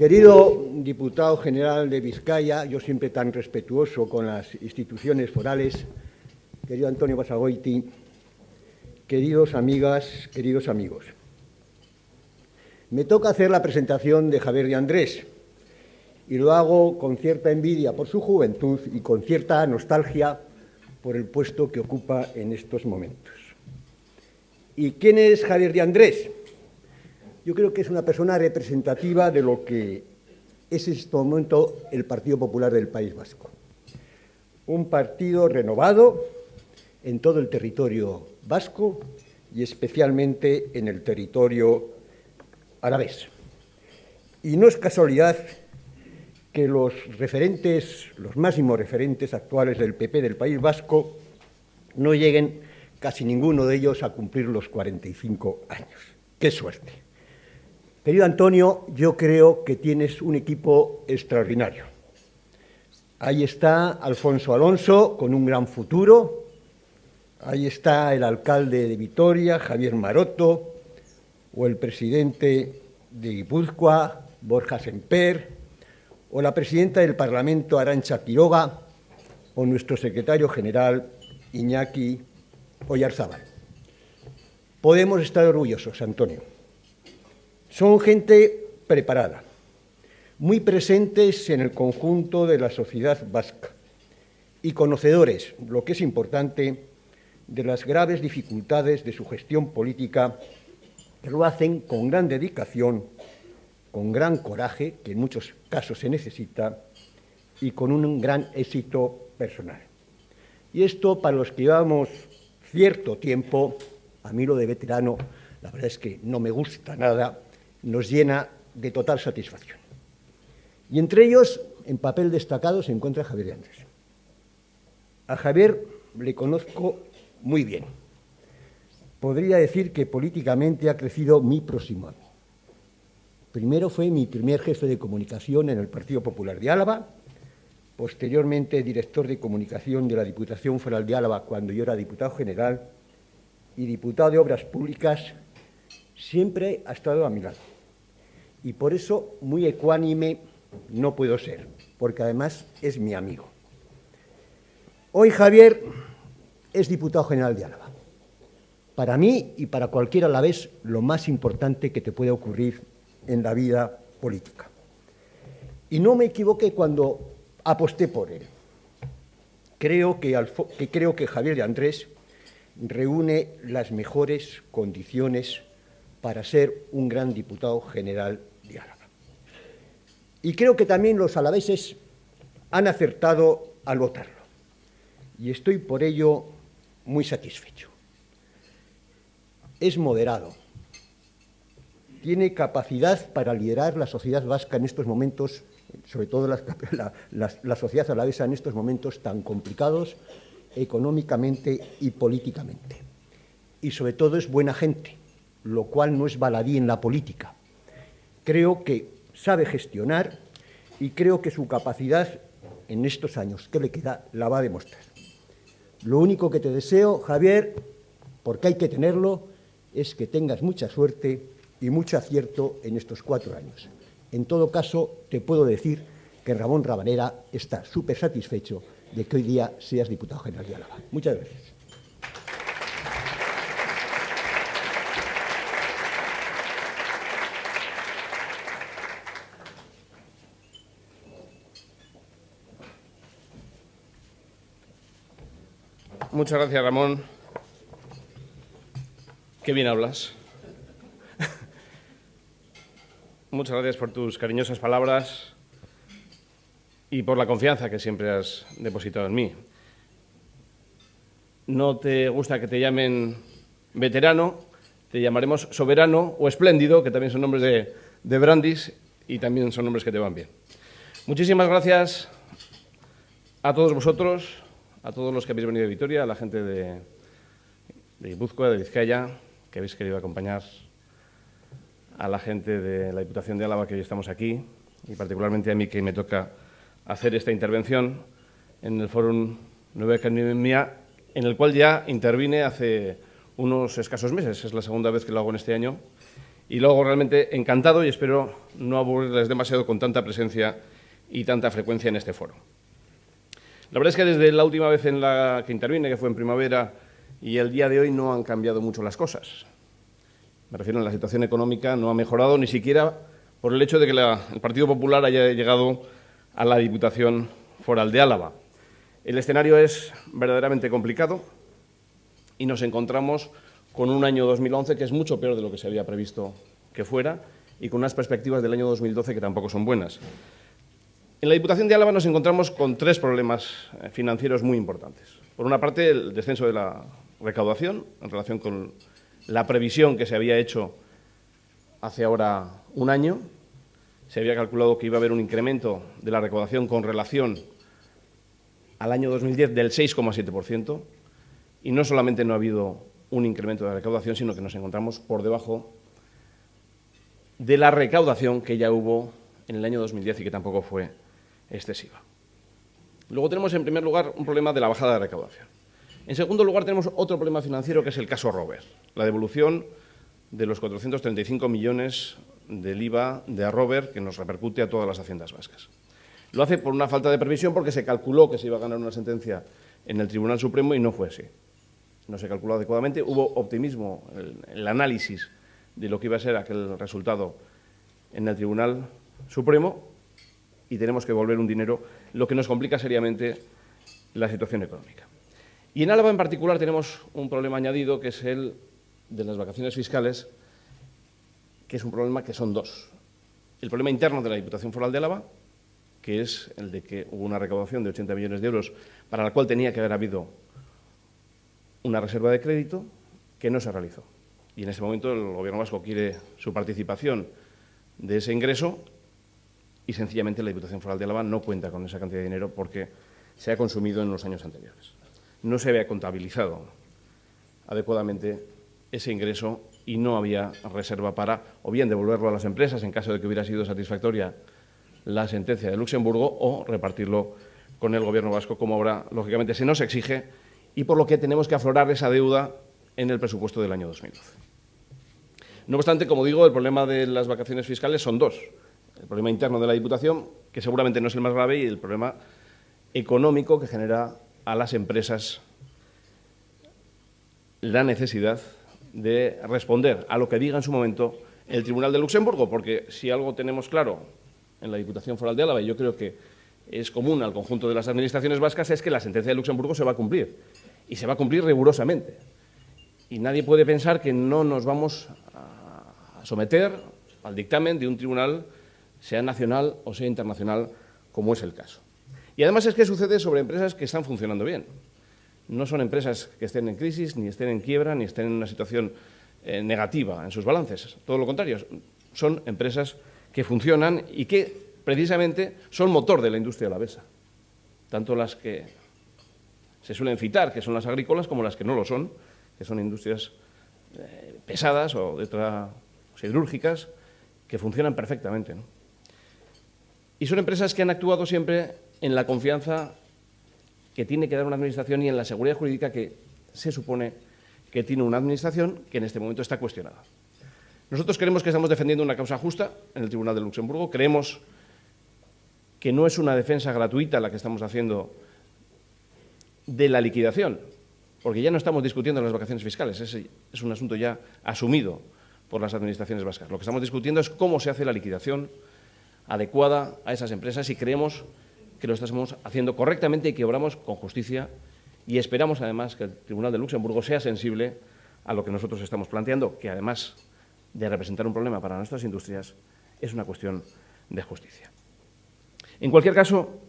Querido diputado general de Vizcaya, yo siempre tan respetuoso con las instituciones forales, querido Antonio Basagoiti, queridos amigas, queridos amigos. Me toca hacer la presentación de Javier de Andrés y lo hago con cierta envidia por su juventud y con cierta nostalgia por el puesto que ocupa en estos momentos. ¿Y quién es Javier de Andrés? Yo creo que es una persona representativa de lo que es en este momento el Partido Popular del País Vasco. Un partido renovado en todo el territorio vasco y especialmente en el territorio alavés. Y no es casualidad que los máximos referentes actuales del PP del País Vasco no lleguen casi ninguno de ellos a cumplir los 45 años. ¡Qué suerte! Querido Antonio, yo creo que tienes un equipo extraordinario. Ahí está Alfonso Alonso, con un gran futuro. Ahí está el alcalde de Vitoria, Javier Maroto, o el presidente de Guipúzcoa, Borja Semper, o la presidenta del Parlamento, Arantxa Quiroga, o nuestro secretario general, Iñaki Oyarzábal. Podemos estar orgullosos, Antonio. Son gente preparada, muy presentes en el conjunto de la sociedad vasca y conocedores, lo que es importante, de las graves dificultades de su gestión política, que lo hacen con gran dedicación, con gran coraje, que en muchos casos se necesita, y con un gran éxito personal. Y esto, para los que llevamos cierto tiempo, a mí lo de veterano, la verdad es que no me gusta nada, nos llena de total satisfacción. Y entre ellos, en papel destacado, se encuentra Javier de Andrés. A Javier le conozco muy bien. Podría decir que políticamente ha crecido muy próximo a mí. Primero fue mi primer jefe de comunicación en el Partido Popular de Álava, posteriormente director de comunicación de la Diputación Foral de Álava cuando yo era diputado general y diputado de Obras Públicas. Siempre ha estado a mi lado. Y por eso muy ecuánime no puedo ser, porque además es mi amigo. Hoy Javier es diputado general de Álava. Para mí y para cualquier alavés, lo más importante que te puede ocurrir en la vida política. Y no me equivoqué cuando aposté por él. Creo que Javier de Andrés reúne las mejores condiciones para ser un gran diputado general de Álava. Y creo que también los alaveses han acertado al votarlo. Y estoy por ello muy satisfecho. Es moderado. Tiene capacidad para liderar la sociedad vasca en estos momentos, sobre todo la sociedad alavesa en estos momentos tan complicados económicamente y políticamente. Y sobre todo es buena gente, lo cual no es baladí en la política. Creo que sabe gestionar y creo que su capacidad en estos años que le queda la va a demostrar. Lo único que te deseo, Javier, porque hay que tenerlo, es que tengas mucha suerte y mucho acierto en estos 4 años. En todo caso, te puedo decir que Ramón Rabanera está súper satisfecho de que hoy día seas diputado general de Álava. Muchas gracias. Muchas gracias, Ramón. Qué bien hablas. Muchas gracias por tus cariñosas palabras y por la confianza que siempre has depositado en mí. No te gusta que te llamen veterano, te llamaremos soberano o espléndido, que también son nombres de Brandis y también son nombres que te van bien. Muchísimas gracias a todos vosotros, a todos los que habéis venido de Vitoria, a la gente de Guipúzcoa, de Vizcaya, que habéis querido acompañar, a la gente de la Diputación de Álava que hoy estamos aquí, y particularmente a mí que me toca hacer esta intervención en el Fórum Nueva Economía, en el cual ya intervine hace unos escasos meses. Es la segunda vez que lo hago en este año Y luego realmente encantado y espero no aburrirles demasiado con tanta presencia y tanta frecuencia en este foro. La verdad es que desde la última vez en la que intervine, que fue en primavera, y el día de hoy no han cambiado mucho las cosas. Me refiero a la situación económica, no ha mejorado ni siquiera por el hecho de que el Partido Popular haya llegado a la Diputación Foral de Álava. El escenario es verdaderamente complicado y nos encontramos con un año 2011 que es mucho peor de lo que se había previsto que fuera y con unas perspectivas del año 2012 que tampoco son buenas. En la Diputación de Álava nos encontramos con tres problemas financieros muy importantes. Por una parte, el descenso de la recaudación en relación con la previsión que se había hecho hace ahora un año. Se había calculado que iba a haber un incremento de la recaudación con relación al año 2010 del 6,7%, y no solamente no ha habido un incremento de la recaudación, sino que nos encontramos por debajo de la recaudación que ya hubo en el año 2010 y que tampoco fue excesiva. Luego tenemos, en primer lugar, un problema de la bajada de recaudación. En segundo lugar, tenemos otro problema financiero, que es el caso Rober, la devolución de los 435 millones del IVA de Rober que nos repercute a todas las haciendas vascas. Lo hace por una falta de previsión, porque se calculó que se iba a ganar una sentencia en el Tribunal Supremo y no fue así. No se calculó adecuadamente, hubo optimismo en el análisis de lo que iba a ser aquel resultado en el Tribunal Supremo y tenemos que devolver un dinero, lo que nos complica seriamente la situación económica. Y en Álava en particular tenemos un problema añadido, que es el de las vacaciones fiscales, que es un problema que son dos. El problema interno de la Diputación Foral de Álava, que es el de que hubo una recaudación de 80 millones de euros para la cual tenía que haber habido una reserva de crédito que no se realizó. Y en ese momento el Gobierno vasco quiere su participación de ese ingreso y sencillamente la Diputación Foral de Álava no cuenta con esa cantidad de dinero porque se ha consumido en los años anteriores. No se había contabilizado adecuadamente ese ingreso y no había reserva para o bien devolverlo a las empresas en caso de que hubiera sido satisfactoria la sentencia de Luxemburgo o repartirlo con el Gobierno vasco, como ahora, lógicamente, se nos exige y por lo que tenemos que aflorar esa deuda en el presupuesto del año 2012. No obstante, como digo, el problema de las vacaciones fiscales son dos. El problema interno de la Diputación, que seguramente no es el más grave, y el problema económico que genera a las empresas la necesidad de responder a lo que diga en su momento el Tribunal de Luxemburgo, porque si algo tenemos claro en la Diputación Foral de Álava, y yo creo que es común al conjunto de las administraciones vascas, es que la sentencia de Luxemburgo se va a cumplir, y se va a cumplir rigurosamente. Y nadie puede pensar que no nos vamos a someter al dictamen de un tribunal, sea nacional o sea internacional, como es el caso. Y además es que sucede sobre empresas que están funcionando bien. No son empresas que estén en crisis, ni estén en quiebra, ni estén en una situación negativa en sus balances. Todo lo contrario, son empresas que funcionan y que precisamente son motor de la industria alavesa. Tanto las que se suelen citar, que son las agrícolas, como las que no lo son, que son industrias pesadas o siderúrgicas, que funcionan perfectamente, ¿no? Y son empresas que han actuado siempre en la confianza que tiene que dar una administración y en la seguridad jurídica que se supone que tiene una administración que en este momento está cuestionada. Nosotros creemos que estamos defendiendo una causa justa en el Tribunal de Luxemburgo. Creemos que no es una defensa gratuita la que estamos haciendo de la liquidación, porque ya no estamos discutiendo las vacaciones fiscales, es un asunto ya asumido por las administraciones vascas. Lo que estamos discutiendo es cómo se hace la liquidación adecuada a esas empresas y creemos que lo estamos haciendo correctamente y que obramos con justicia y esperamos además que el Tribunal de Luxemburgo sea sensible a lo que nosotros estamos planteando, que además de representar un problema para nuestras industrias, es una cuestión de justicia. En cualquier caso,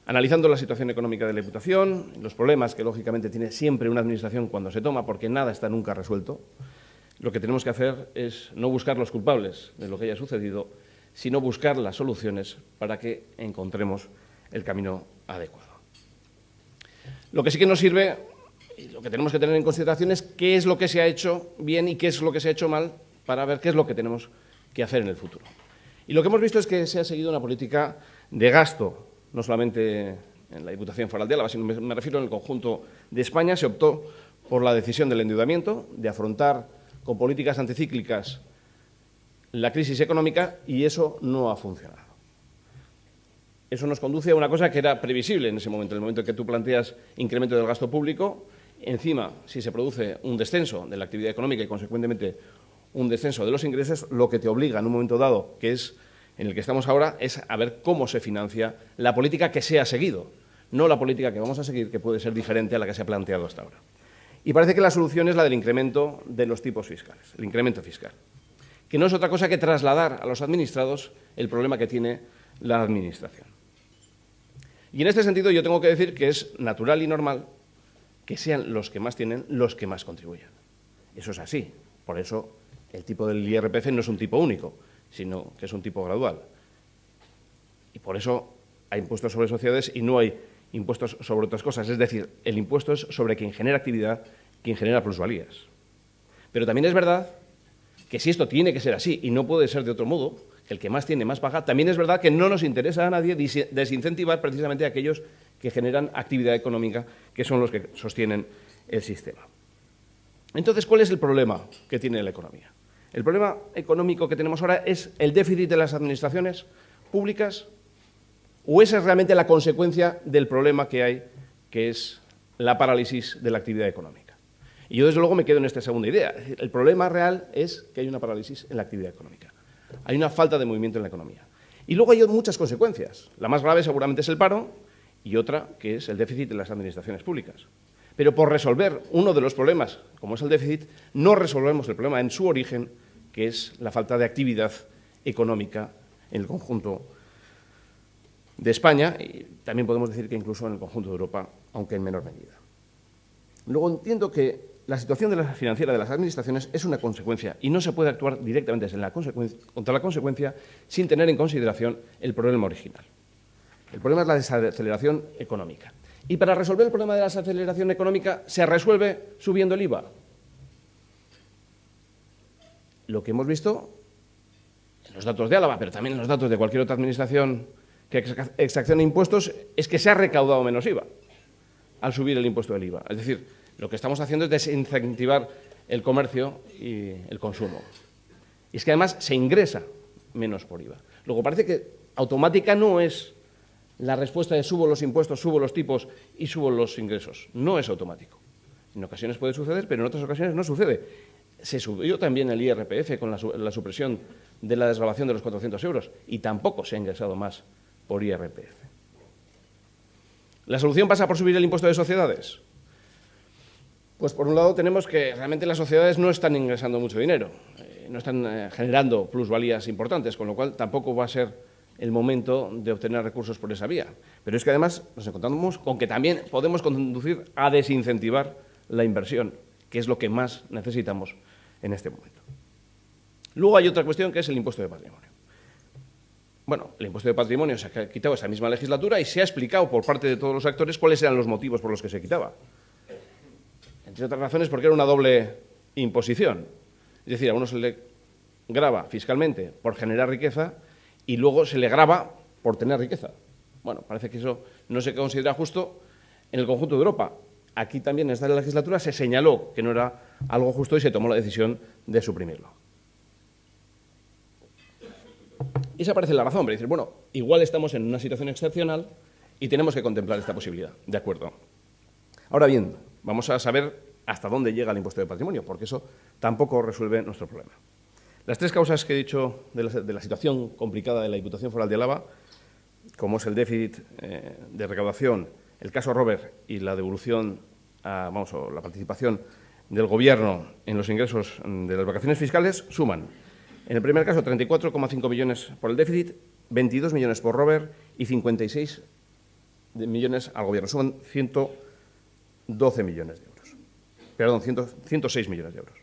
analizando la situación económica de la Diputación, los problemas que lógicamente tiene siempre una administración cuando se toma, porque nada está nunca resuelto, lo que tenemos que hacer es no buscar los culpables de lo que haya sucedido, sino buscar las soluciones para que encontremos el camino adecuado. Lo que sí que nos sirve y lo que tenemos que tener en consideración es qué es lo que se ha hecho bien y qué es lo que se ha hecho mal para ver qué es lo que tenemos que hacer en el futuro. Y lo que hemos visto es que se ha seguido una política de gasto, no solamente en la Diputación Foral de Álava, sino me refiero en el conjunto de España. Se optó por la decisión del endeudamiento, de afrontar con políticas anticíclicas la crisis económica y eso no ha funcionado. Eso nos conduce a una cosa que era previsible en ese momento, en el momento en que tú planteas incremento del gasto público. Encima, si se produce un descenso de la actividad económica y, consecuentemente, un descenso de los ingresos, lo que te obliga en un momento dado, que es en el que estamos ahora, es a ver cómo se financia la política que se ha seguido, no la política que vamos a seguir, que puede ser diferente a la que se ha planteado hasta ahora. Y parece que la solución es la del incremento de los tipos fiscales, el incremento fiscal, que no es otra cosa que trasladar a los administrados el problema que tiene la Administración. Y en este sentido yo tengo que decir que es natural y normal que sean los que más tienen los que más contribuyan. Eso es así. Por eso el tipo del IRPF no es un tipo único, sino que es un tipo gradual. Y por eso hay impuestos sobre sociedades y no hay impuestos sobre otras cosas. Es decir, el impuesto es sobre quien genera actividad, quien genera plusvalías. Pero también es verdad que si esto tiene que ser así y no puede ser de otro modo, que el que más tiene más paga, también es verdad que no nos interesa a nadie desincentivar precisamente a aquellos que generan actividad económica, que son los que sostienen el sistema. Entonces, ¿cuál es el problema que tiene la economía? El problema económico que tenemos ahora es el déficit de las administraciones públicas, o esa es realmente la consecuencia del problema que hay, que es la parálisis de la actividad económica. Y yo, desde luego, me quedo en esta segunda idea. Es decir, el problema real es que hay una parálisis en la actividad económica. Hay una falta de movimiento en la economía. Y luego hay muchas consecuencias. La más grave seguramente es el paro y otra que es el déficit de las administraciones públicas. Pero por resolver uno de los problemas, como es el déficit, no resolvemos el problema en su origen, que es la falta de actividad económica en el conjunto de España y también podemos decir que incluso en el conjunto de Europa, aunque en menor medida. Luego entiendo que la situación financiera de las administraciones es una consecuencia y no se puede actuar directamente contra la consecuencia sin tener en consideración el problema original. El problema es la desaceleración económica. Y para resolver el problema de la desaceleración económica se resuelve subiendo el IVA. Lo que hemos visto en los datos de Álava, pero también en los datos de cualquier otra administración que exacciona impuestos, es que se ha recaudado menos IVA al subir el impuesto del IVA. Es decir, lo que estamos haciendo es desincentivar el comercio y el consumo. Y es que además se ingresa menos por IVA. Luego parece que automática no es la respuesta de subo los impuestos, subo los tipos y subo los ingresos. No es automático. En ocasiones puede suceder, pero en otras ocasiones no sucede. Se subió también el IRPF con la supresión de la desgravación de los 400 euros y tampoco se ha ingresado más por IRPF. ¿La solución pasa por subir el impuesto de sociedades? Pues por un lado tenemos que realmente las sociedades no están ingresando mucho dinero, no están generando plusvalías importantes, con lo cual tampoco va a ser el momento de obtener recursos por esa vía. Pero es que además nos encontramos con que también podemos conducir a desincentivar la inversión, que es lo que más necesitamos en este momento. Luego hay otra cuestión que es el impuesto de patrimonio. Bueno, el impuesto de patrimonio se ha quitado esa misma legislatura y se ha explicado por parte de todos los actores cuáles eran los motivos por los que se quitaba. Entre otras razones porque era una doble imposición. Es decir, a uno se le grava fiscalmente por generar riqueza y luego se le grava por tener riqueza. Bueno, parece que eso no se considera justo en el conjunto de Europa. Aquí también en esta legislatura se señaló que no era algo justo y se tomó la decisión de suprimirlo. Y esa parece la razón, pero decir, bueno, igual estamos en una situación excepcional y tenemos que contemplar esta posibilidad. De acuerdo. Ahora bien, vamos a saber hasta dónde llega el impuesto de patrimonio, porque eso tampoco resuelve nuestro problema. Las tres causas que he dicho de la situación complicada de la Diputación Foral de Álava, como es el déficit de recaudación, el caso Robert y la devolución, o la participación del Gobierno en los ingresos de las vacaciones fiscales, suman. En el primer caso, 34,5 millones por el déficit, 22 millones por Robert y 56 millones al Gobierno. Suman 112 millones de euros. Perdón, 106 millones de euros.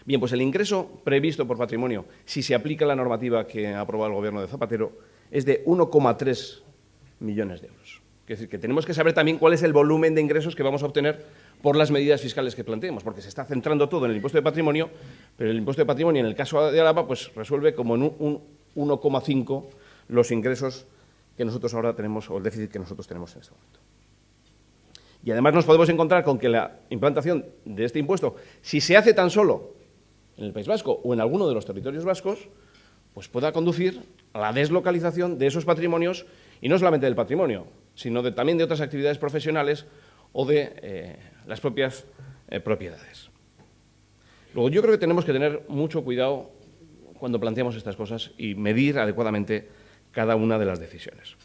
Bien, pues el ingreso previsto por patrimonio, si se aplica la normativa que ha aprobado el Gobierno de Zapatero, es de 1,3 millones de euros. Es decir, que tenemos que saber también cuál es el volumen de ingresos que vamos a obtener por las medidas fiscales que planteemos, porque se está centrando todo en el impuesto de patrimonio, pero el impuesto de patrimonio, en el caso de Álava, pues resuelve como en un 1,5 los ingresos que nosotros ahora tenemos, o el déficit que nosotros tenemos en este momento. Y además nos podemos encontrar con que la implantación de este impuesto, si se hace tan solo en el País Vasco o en alguno de los territorios vascos, pues pueda conducir a la deslocalización de esos patrimonios, y no solamente del patrimonio, sino también de otras actividades profesionales o de las propias propiedades. Luego, yo creo que tenemos que tener mucho cuidado cuando planteamos estas cosas y medir adecuadamente cada una de las decisiones.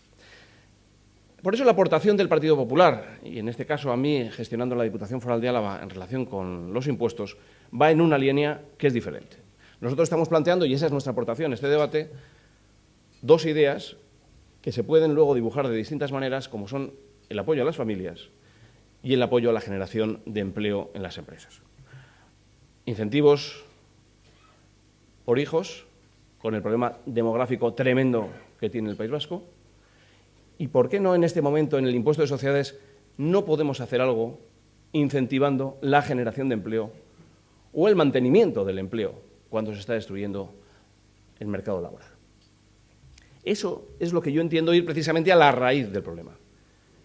Por eso la aportación del Partido Popular, y en este caso a mí gestionando la Diputación Foral de Álava en relación con los impuestos, va en una línea que es diferente. Nosotros estamos planteando, y esa es nuestra aportación a este debate, dos ideas que se pueden luego dibujar de distintas maneras, como son el apoyo a las familias y el apoyo a la generación de empleo en las empresas. Incentivos por hijos, con el problema demográfico tremendo que tiene el País Vasco. ¿Y por qué no en este momento en el impuesto de sociedades no podemos hacer algo incentivando la generación de empleo o el mantenimiento del empleo cuando se está destruyendo el mercado laboral? Eso es lo que yo entiendo ir precisamente a la raíz del problema.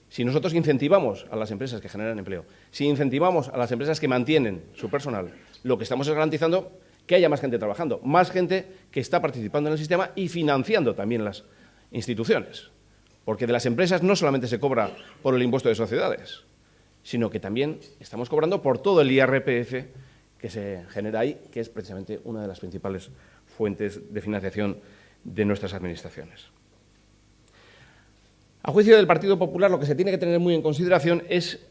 Si nosotros incentivamos a las empresas que generan empleo, si incentivamos a las empresas que mantienen su personal, lo que estamos es garantizando que haya más gente trabajando, más gente que está participando en el sistema y financiando también las instituciones. Porque de las empresas no solamente se cobra por el impuesto de sociedades, sino que también estamos cobrando por todo el IRPF que se genera ahí, que es precisamente una de las principales fuentes de financiación de nuestras administraciones. A juicio del Partido Popular, lo que se tiene que tener muy en consideración es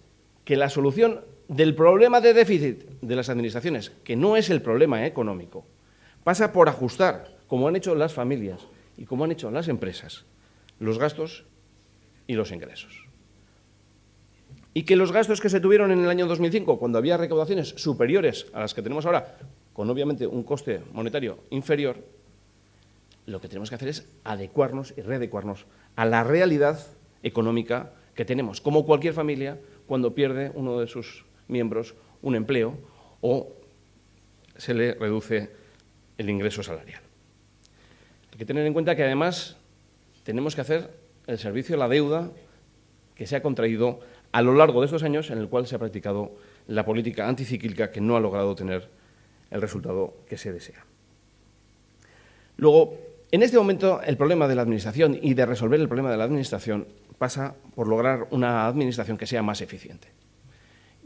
que la solución del problema de déficit de las administraciones, que no es el problema económico, pasa por ajustar, como han hecho las familias y como han hecho las empresas, los gastos y los ingresos. Y que los gastos que se tuvieron en el año 2005, cuando había recaudaciones superiores a las que tenemos ahora, con obviamente un coste monetario inferior, lo que tenemos que hacer es adecuarnos y readecuarnos a la realidad económica que tenemos, como cualquier familia cuando pierde uno de sus miembros un empleo o se le reduce el ingreso salarial. Hay que tener en cuenta que además tenemos que hacer el servicio a la deuda que se ha contraído a lo largo de estos años en el cual se ha practicado la política anticíclica que no ha logrado tener el resultado que se desea. Luego, en este momento, el problema de la Administración y de resolver el problema de la Administración pasa por lograr una Administración que sea más eficiente.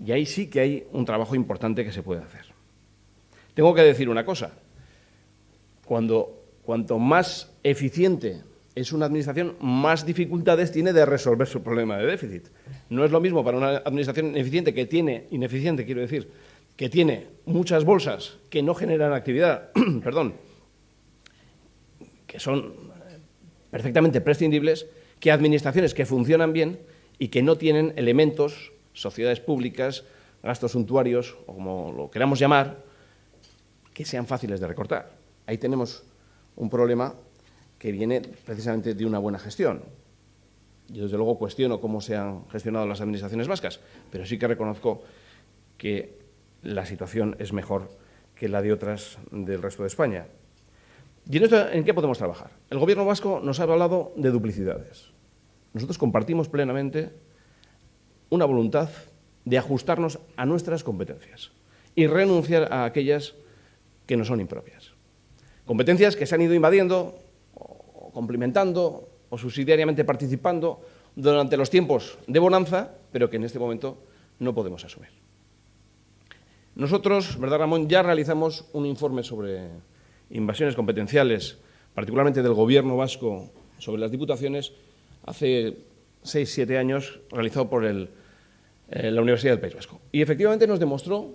Y ahí sí que hay un trabajo importante que se puede hacer. Tengo que decir una cosa. Cuanto más eficiente es una administración, más dificultades tiene de resolver su problema de déficit. No es lo mismo para una administración ineficiente que tiene muchas bolsas que no generan actividad, que son perfectamente prescindibles, que administraciones que funcionan bien y que no tienen elementos, sociedades públicas, gastos suntuarios, o como lo queramos llamar, que sean fáciles de recortar. Ahí tenemos un problema que viene precisamente de una buena gestión. Yo, desde luego, cuestiono cómo se han gestionado las administraciones vascas, pero sí que reconozco que la situación es mejor que la de otras del resto de España. ¿Y en esto en qué podemos trabajar? El Gobierno vasco nos ha hablado de duplicidades. Nosotros compartimos plenamente una voluntad de ajustarnos a nuestras competencias y renunciar a aquellas que no son impropias. Competencias que se han ido invadiendo o complementando o subsidiariamente participando durante los tiempos de bonanza, pero que en este momento no podemos asumir. Nosotros, ¿verdad, Ramón?, ya realizamos un informe sobre invasiones competenciales, particularmente del Gobierno vasco, sobre las diputaciones, hace 6-7 años, realizado por la Universidad del País Vasco. Y efectivamente nos demostró,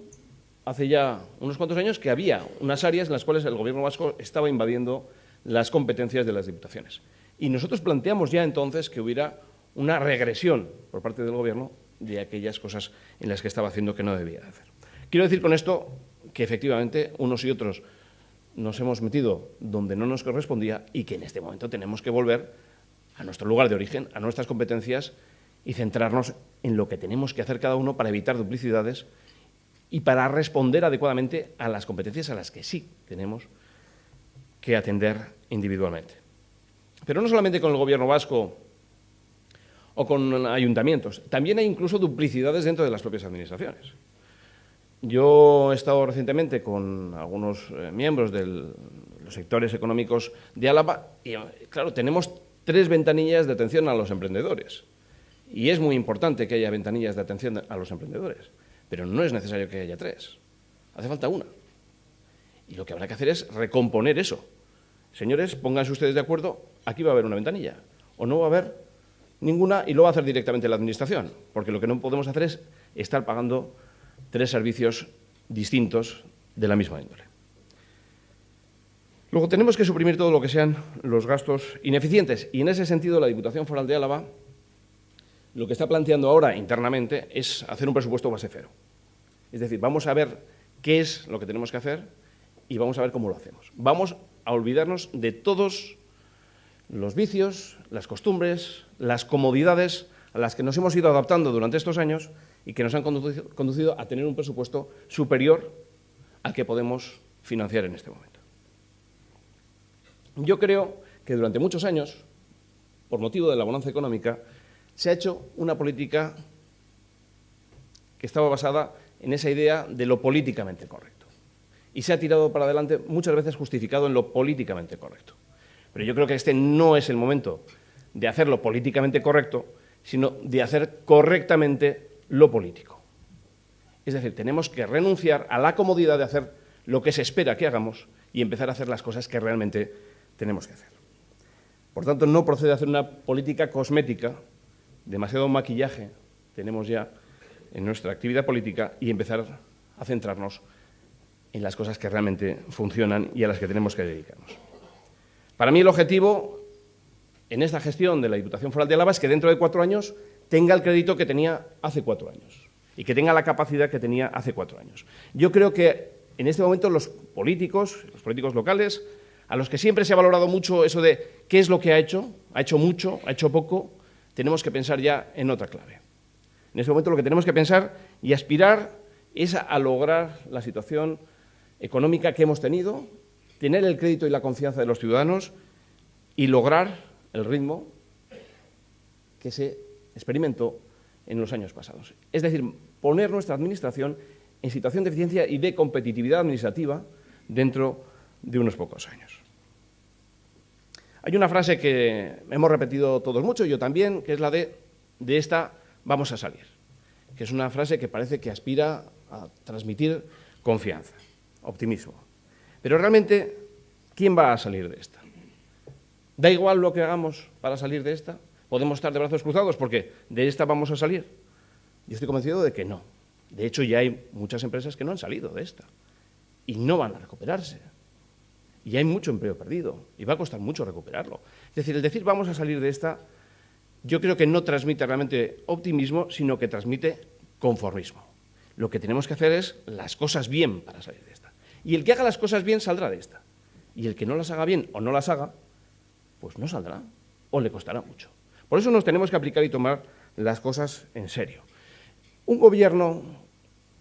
hace ya unos cuantos años, que había unas áreas en las cuales el Gobierno vasco estaba invadiendo las competencias de las diputaciones. Y nosotros planteamos ya entonces que hubiera una regresión por parte del Gobierno de aquellas cosas en las que estaba haciendo que no debía hacer. Quiero decir con esto que efectivamente unos y otros nos hemos metido donde no nos correspondía y que en este momento tenemos que volver a nuestro lugar de origen, a nuestras competencias y centrarnos en lo que tenemos que hacer cada uno para evitar duplicidades y para responder adecuadamente a las competencias a las que sí tenemos que atender individualmente. Pero no solamente con el Gobierno vasco o con ayuntamientos, también hay incluso duplicidades dentro de las propias administraciones. Yo he estado recientemente con algunos miembros de los sectores económicos de Álava y, claro, tenemos 3 ventanillas de atención a los emprendedores. Y es muy importante que haya ventanillas de atención a los emprendedores, pero no es necesario que haya 3. Hace falta una. Y lo que habrá que hacer es recomponer eso. Señores, pónganse ustedes de acuerdo, aquí va a haber una ventanilla, o no va a haber ninguna y lo va a hacer directamente la Administración, porque lo que no podemos hacer es estar pagando 3 servicios distintos de la misma índole. Luego tenemos que suprimir todo lo que sean los gastos ineficientes y en ese sentido la Diputación Foral de Álava lo que está planteando ahora internamente es hacer un presupuesto base cero. Es decir, vamos a ver qué es lo que tenemos que hacer y vamos a ver cómo lo hacemos. Vamos a olvidarnos de todos los vicios, las costumbres, las comodidades a las que nos hemos ido adaptando durante estos años y que nos han conducido a tener un presupuesto superior al que podemos financiar en este momento. Yo creo que durante muchos años, por motivo de la bonanza económica, se ha hecho una política que estaba basada en esa idea de lo políticamente correcto. Y se ha tirado para adelante muchas veces justificado en lo políticamente correcto. Pero yo creo que este no es el momento de hacerlo políticamente correcto, sino de hacer correctamente lo político. Es decir, tenemos que renunciar a la comodidad de hacer lo que se espera que hagamos y empezar a hacer las cosas que realmente tenemos que hacer. Por tanto, no procede a hacer una política cosmética, demasiado maquillaje tenemos ya en nuestra actividad política y empezar a centrarnos en las cosas que realmente funcionan y a las que tenemos que dedicarnos. Para mí el objetivo en esta gestión de la Diputación Foral de Álava es que dentro de 4 años tenga el crédito que tenía hace 4 años y que tenga la capacidad que tenía hace 4 años. Yo creo que en este momento los políticos locales, a los que siempre se ha valorado mucho eso de qué es lo que ha hecho mucho, ha hecho poco, tenemos que pensar ya en otra clave. En este momento lo que tenemos que pensar y aspirar es a lograr la situación económica que hemos tenido, tener el crédito y la confianza de los ciudadanos y lograr el ritmo que se experimentó en los años pasados. Es decir, poner nuestra Administración en situación de eficiencia y de competitividad administrativa dentro de unos pocos años. Hay una frase que hemos repetido todos mucho, yo también, que es la de esta vamos a salir, que es una frase que parece que aspira a transmitir confianza, optimismo. Pero realmente, ¿quién va a salir de esta? ¿Da igual lo que hagamos para salir de esta? ¿Podemos estar de brazos cruzados porque de esta vamos a salir? Yo estoy convencido de que no. De hecho, ya hay muchas empresas que no han salido de esta y no van a recuperarse. Y hay mucho empleo perdido y va a costar mucho recuperarlo. Es decir, el decir vamos a salir de esta, yo creo que no transmite realmente optimismo, sino que transmite conformismo. Lo que tenemos que hacer es las cosas bien para salir de esta. Y el que haga las cosas bien saldrá de esta. Y el que no las haga bien o no las haga, pues no saldrá o le costará mucho. Por eso nos tenemos que aplicar y tomar las cosas en serio. Un gobierno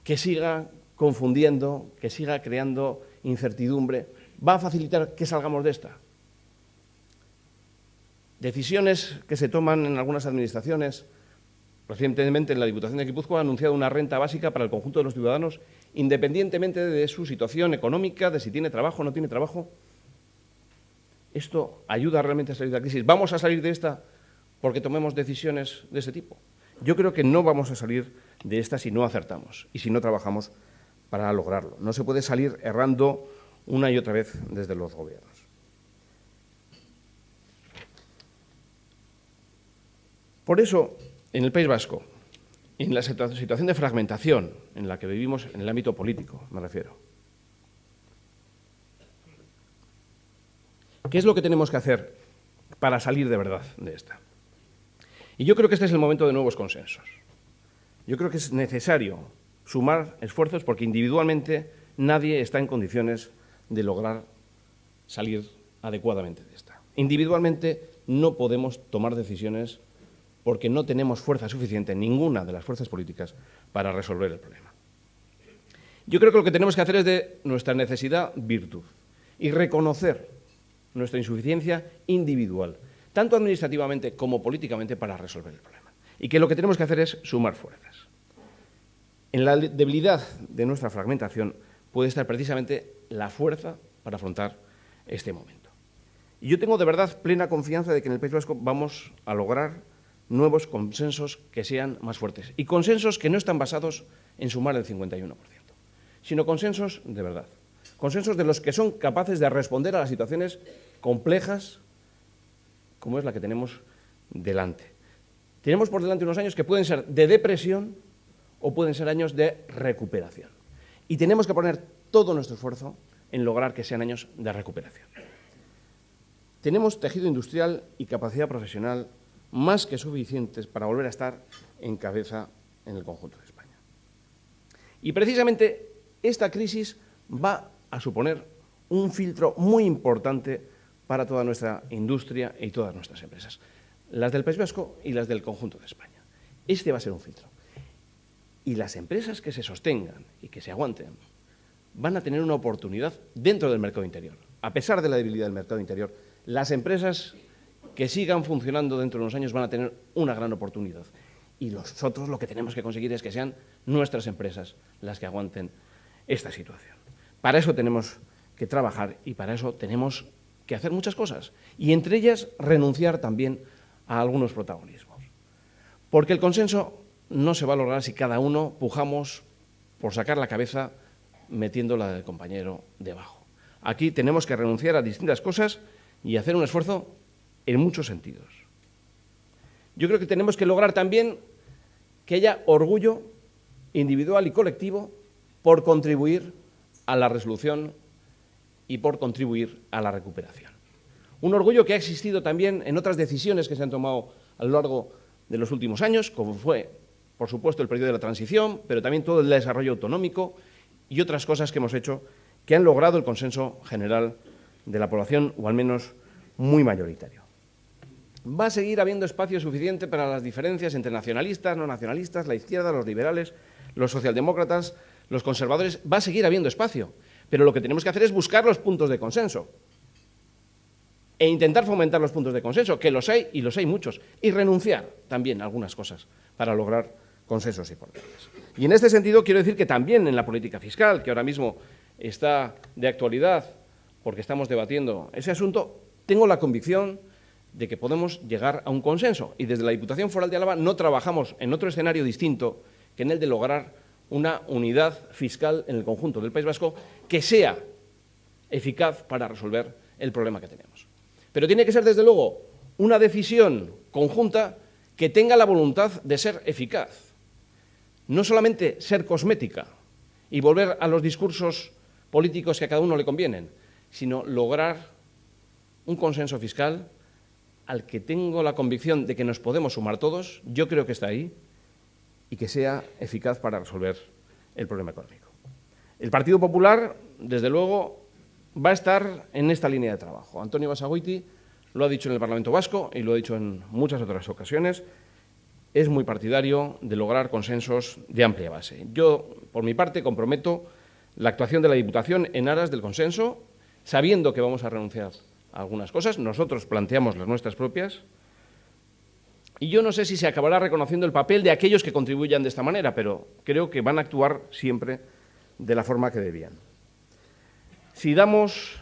que siga confundiendo, que siga creando incertidumbre, ¿va a facilitar que salgamos de esta? Decisiones que se toman en algunas administraciones. Recientemente, en la Diputación de Guipúzcoa ha anunciado una renta básica para el conjunto de los ciudadanos, independientemente de su situación económica, de si tiene trabajo o no tiene trabajo. ¿Esto ayuda realmente a salir de la crisis? ¿Vamos a salir de esta porque tomemos decisiones de ese tipo? Yo creo que no vamos a salir de esta si no acertamos y si no trabajamos para lograrlo. No se puede salir errando una y otra vez desde los gobiernos. Por eso, en el País Vasco, en la situación de fragmentación en la que vivimos en el ámbito político, me refiero, ¿qué es lo que tenemos que hacer para salir de verdad de esta? Y yo creo que este es el momento de nuevos consensos. Yo creo que es necesario sumar esfuerzos porque individualmente nadie está en condiciones de lograr salir adecuadamente de esta. Individualmente no podemos tomar decisiones porque no tenemos fuerza suficiente, ninguna de las fuerzas políticas, para resolver el problema. Yo creo que lo que tenemos que hacer es de nuestra necesidad virtud y reconocer nuestra insuficiencia individual, tanto administrativamente como políticamente, para resolver el problema. Y que lo que tenemos que hacer es sumar fuerzas. En la debilidad de nuestra fragmentación puede estar precisamente la fuerza para afrontar este momento. Y yo tengo de verdad plena confianza de que en el País Vasco vamos a lograr nuevos consensos que sean más fuertes. Y consensos que no están basados en sumar el 51%, sino consensos de verdad. Consensos de los que son capaces de responder a las situaciones complejas como es la que tenemos delante. Tenemos por delante unos años que pueden ser de depresión o pueden ser años de recuperación. Y tenemos que poner todo nuestro esfuerzo en lograr que sean años de recuperación. Tenemos tejido industrial y capacidad profesional más que suficientes para volver a estar en cabeza en el conjunto de España. Y precisamente esta crisis va a suponer un filtro muy importante para toda nuestra industria y todas nuestras empresas, las del País Vasco y las del conjunto de España. Este va a ser un filtro. Y las empresas que se sostengan y que se aguanten van a tener una oportunidad dentro del mercado interior. A pesar de la debilidad del mercado interior, las empresas que sigan funcionando dentro de unos años van a tener una gran oportunidad. Y nosotros lo que tenemos que conseguir es que sean nuestras empresas las que aguanten esta situación. Para eso tenemos que trabajar y para eso tenemos que hacer muchas cosas. Y entre ellas renunciar también a algunos protagonismos. Porque el consenso no se va a lograr si cada uno pujamos por sacar la cabeza metiendo la del compañero debajo. Aquí tenemos que renunciar a distintas cosas y hacer un esfuerzo en muchos sentidos. Yo creo que tenemos que lograr también que haya orgullo individual y colectivo por contribuir a la resolución y por contribuir a la recuperación. Un orgullo que ha existido también en otras decisiones que se han tomado a lo largo de los últimos años, como fue, por supuesto, el periodo de la transición, pero también todo el desarrollo autonómico y otras cosas que hemos hecho que han logrado el consenso general de la población, o al menos muy mayoritario. Va a seguir habiendo espacio suficiente para las diferencias entre nacionalistas, no nacionalistas, la izquierda, los liberales, los socialdemócratas, los conservadores. Va a seguir habiendo espacio, pero lo que tenemos que hacer es buscar los puntos de consenso e intentar fomentar los puntos de consenso, que los hay y los hay muchos, y renunciar también a algunas cosas para lograr consensos importantes. Y en este sentido quiero decir que también en la política fiscal, que ahora mismo está de actualidad porque estamos debatiendo ese asunto, tengo la convicción de que podemos llegar a un consenso. Y desde la Diputación Foral de Álava no trabajamos en otro escenario distinto que en el de lograr una unidad fiscal en el conjunto del País Vasco que sea eficaz para resolver el problema que tenemos. Pero tiene que ser, desde luego, una decisión conjunta que tenga la voluntad de ser eficaz. No solamente ser cosmética y volver a los discursos políticos que a cada uno le convienen, sino lograr un consenso fiscal al que tengo la convicción de que nos podemos sumar todos, yo creo que está ahí, y que sea eficaz para resolver el problema económico. El Partido Popular, desde luego, va a estar en esta línea de trabajo. Antonio Basagoiti lo ha dicho en el Parlamento Vasco y lo ha dicho en muchas otras ocasiones, es muy partidario de lograr consensos de amplia base. Yo, por mi parte, comprometo la actuación de la Diputación en aras del consenso, sabiendo que vamos a renunciar a algunas cosas. Nosotros planteamos las nuestras propias. Y yo no sé si se acabará reconociendo el papel de aquellos que contribuyan de esta manera, pero creo que van a actuar siempre de la forma que debían. Si damos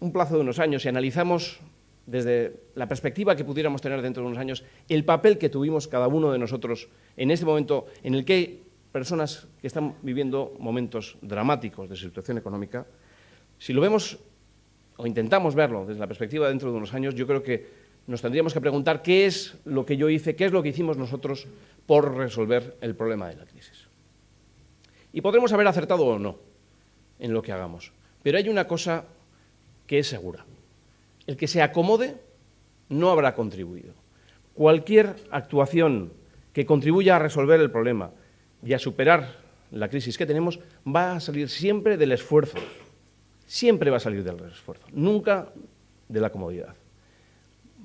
un plazo de unos años y analizamos desde la perspectiva que pudiéramos tener dentro de unos años el papel que tuvimos cada uno de nosotros en este momento en el que hay personas que están viviendo momentos dramáticos de situación económica, si lo vemos o intentamos verlo desde la perspectiva dentro de unos años, yo creo que nos tendríamos que preguntar qué es lo que yo hice, qué es lo que hicimos nosotros por resolver el problema de la crisis. Y podremos haber acertado o no en lo que hagamos, pero hay una cosa que es segura. El que se acomode no habrá contribuido. Cualquier actuación que contribuya a resolver el problema y a superar la crisis que tenemos va a salir siempre del esfuerzo. Siempre va a salir del esfuerzo, nunca de la comodidad.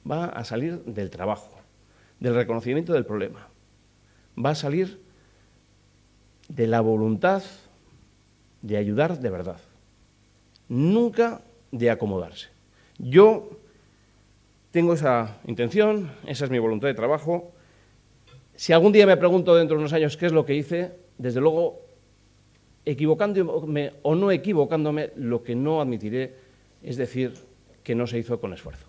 Va a salir del trabajo, del reconocimiento del problema. Va a salir de la voluntad de ayudar de verdad, nunca de acomodarse. Yo tengo esa intención, esa es mi voluntad de trabajo, Si algún día me pregunto dentro de unos años qué es lo que hice, desde luego, equivocándome o no equivocándome, lo que no admitiré es decir que no se hizo con esfuerzo.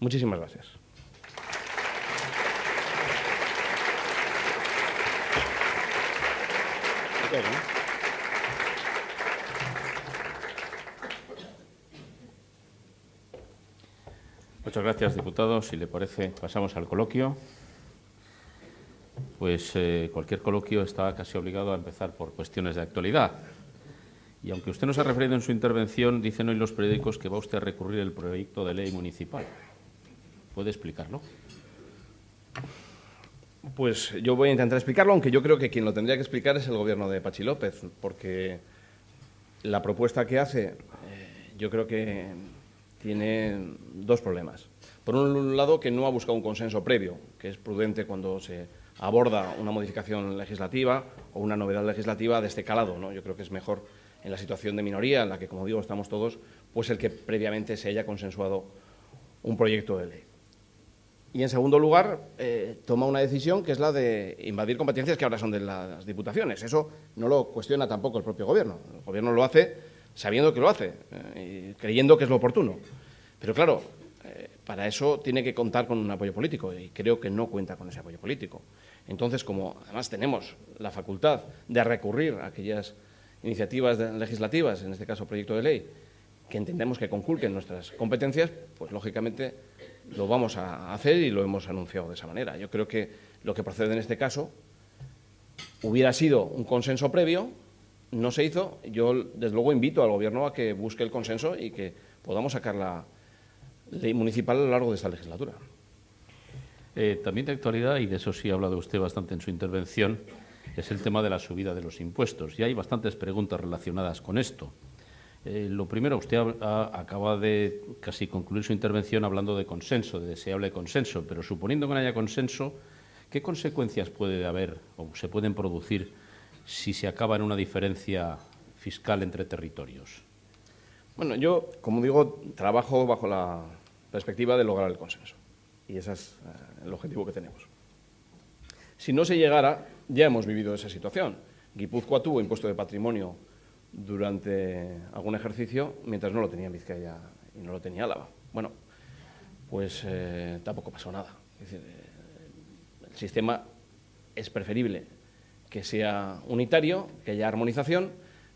Muchísimas gracias. Muchas gracias, diputado. Si le parece, pasamos al coloquio. Pues cualquier coloquio está casi obligado a empezar por cuestiones de actualidad. Y aunque usted nos ha referido en su intervención, dicen hoy los periódicos que va usted a recurrir el proyecto de ley municipal. ¿Puede explicarlo? Pues yo voy a intentar explicarlo, aunque yo creo que quien lo tendría que explicar es el Gobierno de Patxi López, porque la propuesta que hace yo creo que tiene dos problemas. Por un lado, que no ha buscado un consenso previo, que es prudente cuando se aborda una modificación legislativa o una novedad legislativa de este calado, ¿no? Yo creo que es mejor en la situación de minoría en la que, como digo, estamos todos, pues el que previamente se haya consensuado un proyecto de ley. Y, en segundo lugar, toma una decisión que es la de invadir competencias que ahora son de las diputaciones. Eso no lo cuestiona tampoco el propio Gobierno. El Gobierno lo hace sabiendo que lo hace y creyendo que es lo oportuno. Pero, claro, para eso tiene que contar con un apoyo político y creo que no cuenta con ese apoyo político. Entonces, como además tenemos la facultad de recurrir a aquellas iniciativas legislativas, en este caso proyecto de ley, que entendemos que conculquen nuestras competencias, pues lógicamente lo vamos a hacer y lo hemos anunciado de esa manera. Yo creo que lo que procede en este caso hubiera sido un consenso previo, no se hizo. Yo, desde luego, invito al Gobierno a que busque el consenso y que podamos sacar la ley municipal a lo largo de esta legislatura. También de actualidad, y de eso sí ha hablado usted bastante en su intervención, es el tema de la subida de los impuestos. Y hay bastantes preguntas relacionadas con esto. Lo primero, usted acaba de casi concluir su intervención hablando de consenso, de deseable consenso, pero suponiendo que no haya consenso, ¿qué consecuencias puede haber o se pueden producir si se acaba en una diferencia fiscal entre territorios? Bueno, yo, como digo, trabajo bajo la perspectiva de lograr el consenso. Y ese es el objetivo que tenemos. Si no se llegara, ya hemos vivido esa situación. Guipúzcoa tuvo impuesto de patrimonio durante algún ejercicio, mientras no lo tenía en Vizcaya y no lo tenía Álava. Bueno, pues tampoco pasó nada. Es decir, el sistema es preferible que sea unitario, que haya armonización,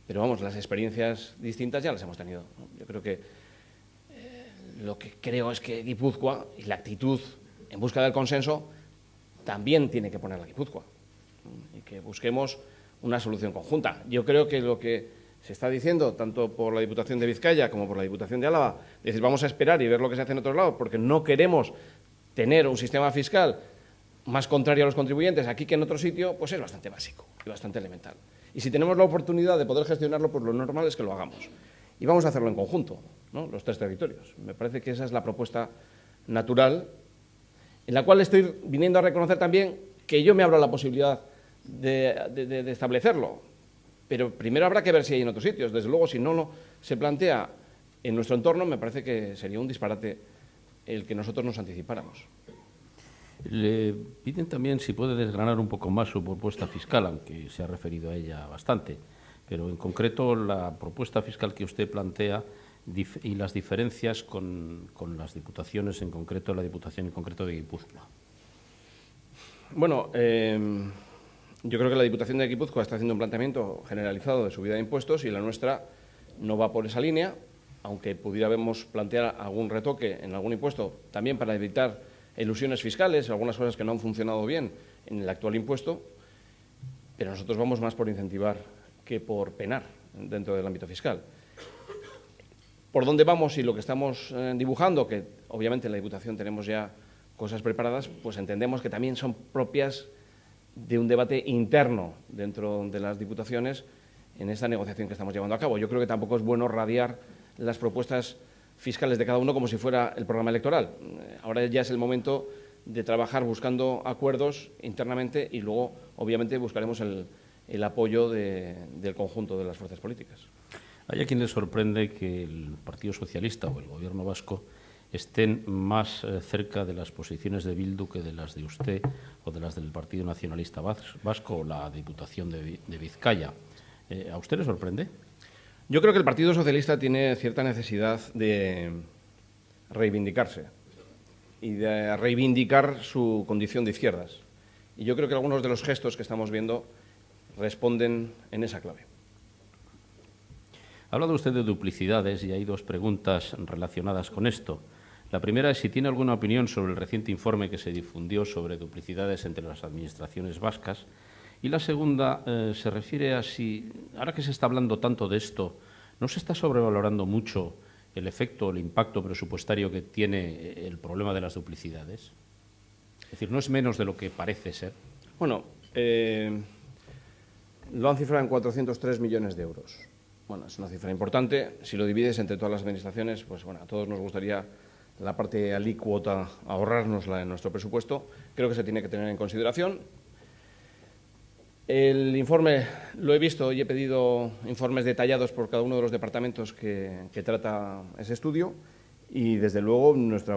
pero vamos, las experiencias distintas ya las hemos tenido, ¿no? Yo creo que lo que creo es que Guipúzcoa y la actitud en busca del consenso también tiene que poner la Guipúzcoa, ¿no? Y que busquemos una solución conjunta. Yo creo que lo que se está diciendo, tanto por la Diputación de Vizcaya como por la Diputación de Álava, es decir, vamos a esperar y ver lo que se hace en otros lados, porque no queremos tener un sistema fiscal más contrario a los contribuyentes aquí que en otro sitio, pues es bastante básico y bastante elemental. Y si tenemos la oportunidad de poder gestionarlo, pues lo normal es que lo hagamos. Y vamos a hacerlo en conjunto, ¿no? Los tres territorios. Me parece que esa es la propuesta natural, en la cual estoy viniendo a reconocer también que yo me abro la posibilidad de establecerlo. Pero primero habrá que ver si hay en otros sitios. Desde luego, si no se plantea en nuestro entorno, me parece que sería un disparate el que nosotros nos anticipáramos. Le piden también si puede desgranar un poco más su propuesta fiscal, aunque se ha referido a ella bastante, pero en concreto la propuesta fiscal que usted plantea y las diferencias con las diputaciones, en concreto la Diputación en concreto de Guipúzcoa. Bueno, yo creo que la Diputación de Guipúzcoa está haciendo un planteamiento generalizado de subida de impuestos y la nuestra no va por esa línea, aunque pudiéramos plantear algún retoque en algún impuesto también para evitar ilusiones fiscales, algunas cosas que no han funcionado bien en el actual impuesto, pero nosotros vamos más por incentivar que por penar dentro del ámbito fiscal. ¿Por dónde vamos y lo que estamos dibujando? Que obviamente en la Diputación tenemos ya cosas preparadas, pues entendemos que también son propias de un debate interno dentro de las diputaciones en esta negociación que estamos llevando a cabo. Yo creo que tampoco es bueno radiar las propuestas fiscales de cada uno como si fuera el programa electoral. Ahora ya es el momento de trabajar buscando acuerdos internamente y luego, obviamente, buscaremos el apoyo del conjunto de las fuerzas políticas. Hay a quien le sorprende que el Partido Socialista o el Gobierno vasco estén más cerca de las posiciones de Bildu que de las de usted o de las del Partido Nacionalista Vasco o la Diputación de Vizcaya. ¿A usted le sorprende? Yo creo que el Partido Socialista tiene cierta necesidad de reivindicarse y de reivindicar su condición de izquierdas. Y yo creo que algunos de los gestos que estamos viendo responden en esa clave. Ha hablado usted de duplicidades y hay dos preguntas relacionadas con esto. La primera es si tiene alguna opinión sobre el reciente informe que se difundió sobre duplicidades entre las administraciones vascas. Y la segunda se refiere a si, ahora que se está hablando tanto de esto, ¿no se está sobrevalorando mucho el efecto, el impacto presupuestario que tiene el problema de las duplicidades? Es decir, ¿no es menos de lo que parece ser? Bueno, lo han cifrado en 403 millones de euros. Bueno, es una cifra importante. Si lo divides entre todas las administraciones, pues bueno, a todos nos gustaría la parte alícuota ahorrárnosla en nuestro presupuesto. Creo que se tiene que tener en consideración. El informe lo he visto y he pedido informes detallados por cada uno de los departamentos que trata ese estudio y, desde luego, nuestra